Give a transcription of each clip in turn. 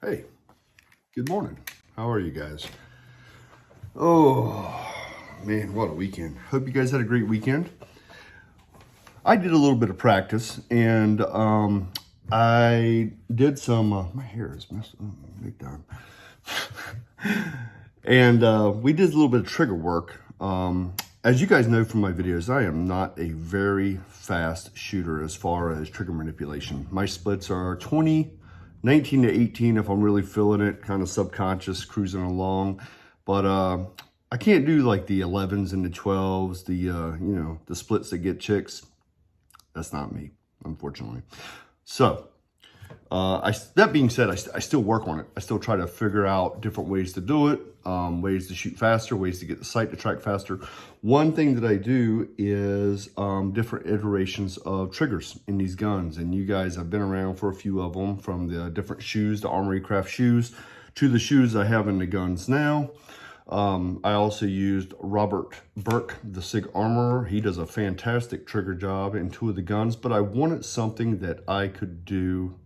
Hey, good morning. How are you guys? Oh, man, what a weekend. Hope you guys had a great weekend. I did a little bit of practice and I did some, my hair is messed up big time. And we did a little bit of trigger work. As you guys know from my videos, I am not a very fast shooter as far as trigger manipulation. My splits are 20, 19 to 18 if I'm really feeling it, kind of subconscious, cruising along. But I can't do like the 11s and the 12s, the splits that get chicks. That's not me, unfortunately. So that being said, I still work on it. I still try to figure out different ways to do it, ways to shoot faster, ways to get the sight to track faster. One thing that I do is different iterations of triggers in these guns. And you guys have been around for a few of them, from the different shoes, the Armory Craft shoes, to the shoes I have in the guns now. I also used Robert Burke, the SIG Armorer. He does a fantastic trigger job in two of the guns, but I wanted something that I could do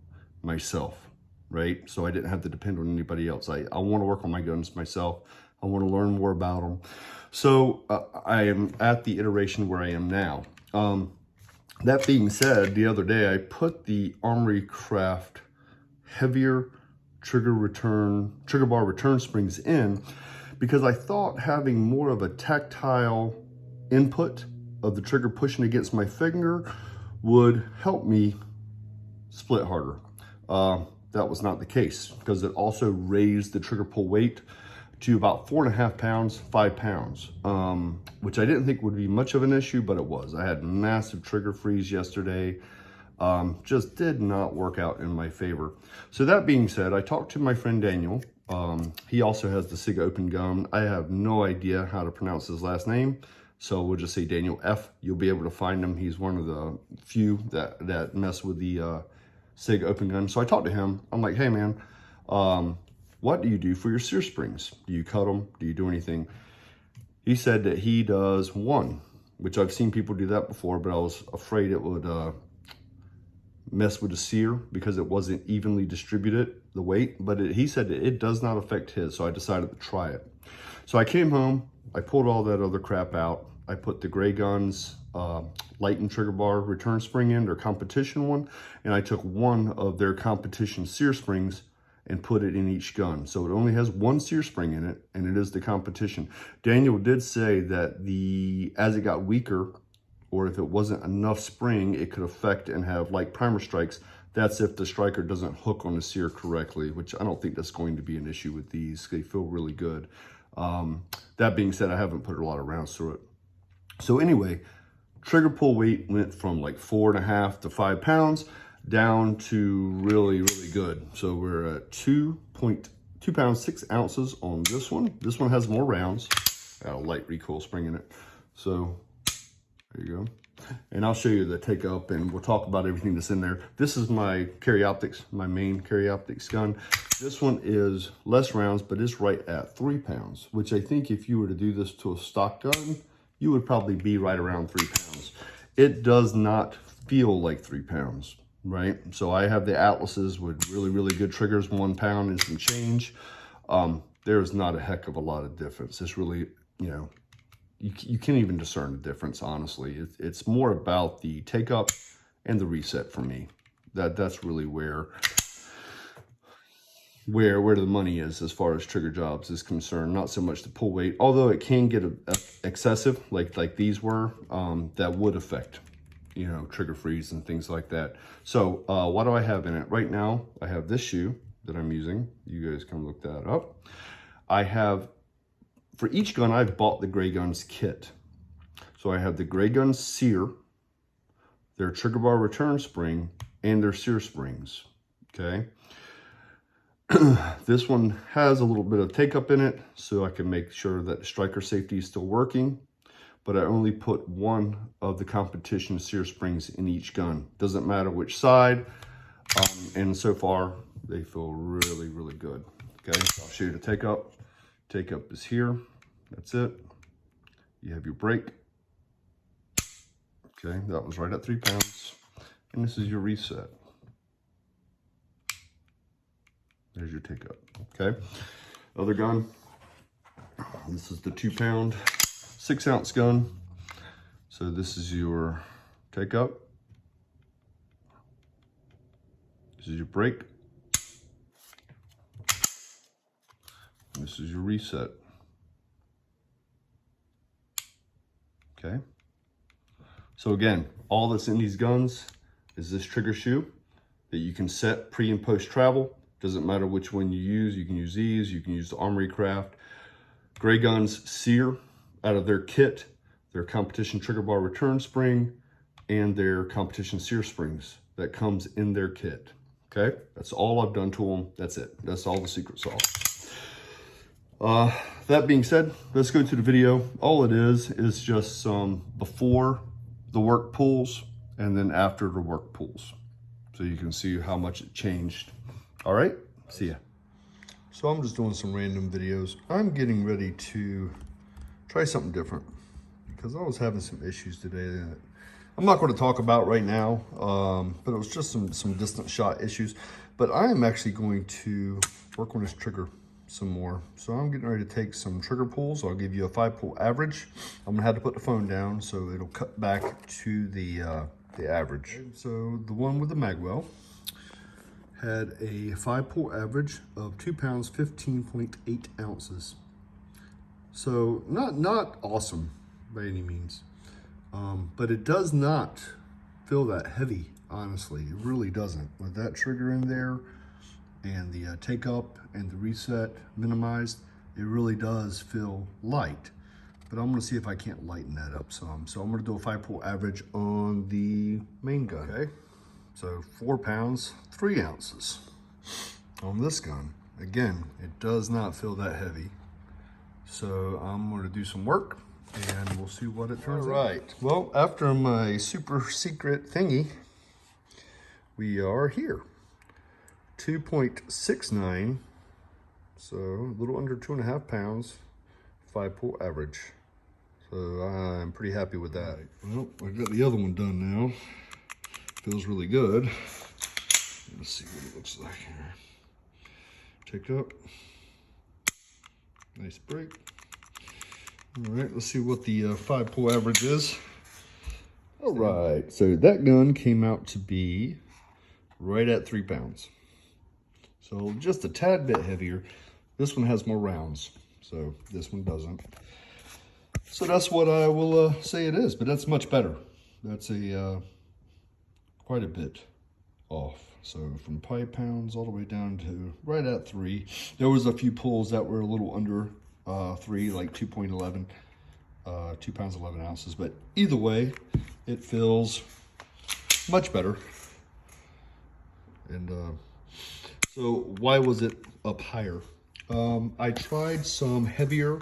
myself, right? So I didn't have to depend on anybody else. I want to work on my guns myself. I want to learn more about them. So I am at the iteration where I am now. That being said, the other day I put the Armory Craft heavier trigger bar return springs in because I thought having more of a tactile input of the trigger pushing against my finger would help me split harder. That was not the case because it also raised the trigger pull weight to about 4.5 pounds, 5 pounds, which I didn't think would be much of an issue, but it was. I had massive trigger freeze yesterday. Just did not work out in my favor. So that being said, I talked to my friend Daniel. He also has the SIG Open gun. I have no idea how to pronounce his last name, so we'll just say Daniel F. You'll be able to find him. He's one of the few that mess with the SIG Open gun. So I talked to him. I'm like, hey man, what do you do for your sear springs? Do you cut them? Do you do anything? He said that he does one, which I've seen people do that before, but I was afraid it would mess with the sear because it wasn't evenly distributed, the weight, but he said that it does not affect his, so I decided to try it. So I came home, I pulled all that other crap out, I put the Gray Guns light and trigger bar return spring in, their competition one, and I took one of their competition sear springs and put it in each gun. So it only has one sear spring in it, and it is the competition. Daniel did say that as it got weaker, or if it wasn't enough spring, it could affect and have like primer strikes. That's if the striker doesn't hook on the sear correctly, which I don't think that's going to be an issue with these. They feel really good. That being said, I haven't put a lot of rounds through it. So anyway, trigger pull weight went from like 4.5 to 5 pounds down to really, really good. So we're at 2 pounds, 6 ounces on this one. This one has more rounds. Got a light recoil spring in it. So there you go. And I'll show you the take up and we'll talk about everything that's in there. This is my Carry Optics, my main Carry Optics gun. This one is less rounds, but it's right at 3 pounds, which I think if you were to do this to a stock gun, you would probably be right around 3 pounds. It does not feel like 3 pounds, right? So I have the Atlases with really, really good triggers, 1 pound and some change. There's not a heck of a lot of difference. It's really, you can't even discern the difference, honestly. It's more about the take up and the reset for me. That's really where the money is as far as trigger jobs is concerned. Not so much the pull weight, although it can get excessive, like these were. That would affect, trigger freeze and things like that. So what do I have in it right now? I have this shoe that I'm using. You guys can look that up. I have. For each gun, I've bought the Gray Guns kit. So I have the Gray Guns sear, their trigger bar return spring, and their sear springs, okay? This one has a little bit of take up in it, so I can make sure that the striker safety is still working, but I only put one of the competition sear springs in each gun. Doesn't matter which side, and so far, they feel really, really good, okay? So I'll show you the take up. Take up is here. That's it. You have your brake. Okay, that was right at 3 pounds. And this is your reset. There's your take up, okay? Other gun, this is the 2 pound, 6 ounce gun. So this is your take up. This is your break. This is your reset. Okay. So again, all that's in these guns is this trigger shoe that you can set pre and post travel. Doesn't matter which one you use. You can use these, you can use the Armory Craft. Gray Guns Sear out of their kit, their competition trigger bar return spring and their competition sear springs that comes in their kit. Okay, that's all I've done to them. That's it. That's all the secret sauce. That being said, let's go to the video. All it is just some before the work pulls and then after the work pulls. So you can see how much it changed. All right, see ya. So I'm just doing some random videos. I'm getting ready to try something different because I was having some issues today that I'm not going to talk about right now, but it was just some distance shot issues. But I am actually going to work on this trigger some more. So I'm getting ready to take some trigger pulls. I'll give you a 5-pull average. I'm gonna have to put the phone down so it'll cut back to the average. So the one with the Magwell had a 5-pull average of 2 pounds, 15.8 ounces. So not awesome by any means, but it does not feel that heavy, honestly. It really doesn't. With that trigger in there and the take up and the reset minimized, it really does feel light. But I'm gonna see if I can't lighten that up some. So I'm gonna do a 5-pull average on the main gun. Okay. So 4 pounds, 3 ounces on this gun. Again, it does not feel that heavy. So I'm gonna do some work and we'll see what it turns out. All right, well, after my super secret thingy, we are here. 2.69, so a little under 2.5 pounds, 5-pull average. So I'm pretty happy with that. Well, I got the other one done now. Feels really good. Let's see what it looks like here. Take up. Nice break. All right, let's see what the 5-pull average is. All right, so that gun came out to be right at 3 pounds. So just a tad bit heavier. This one has more rounds, so this one doesn't. So that's what I will say it is, but that's much better. That's a quite a bit off. So from 5 pounds all the way down to right at 3. There was a few pulls that were a little under 3, like 2.11, 2 pounds 11 ounces. But either way, it feels much better. And so why was it up higher? I tried some heavier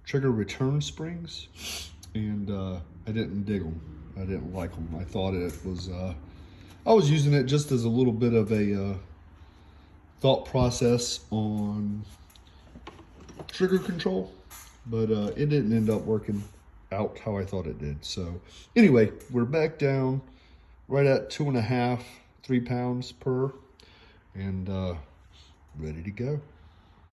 trigger return springs and I didn't dig them. I didn't like them. I thought it was, I was using it just as a little bit of a thought process on trigger control, but it didn't end up working out how I thought it did. So anyway, we're back down right at 2.5, 3 pounds per, and ready to go.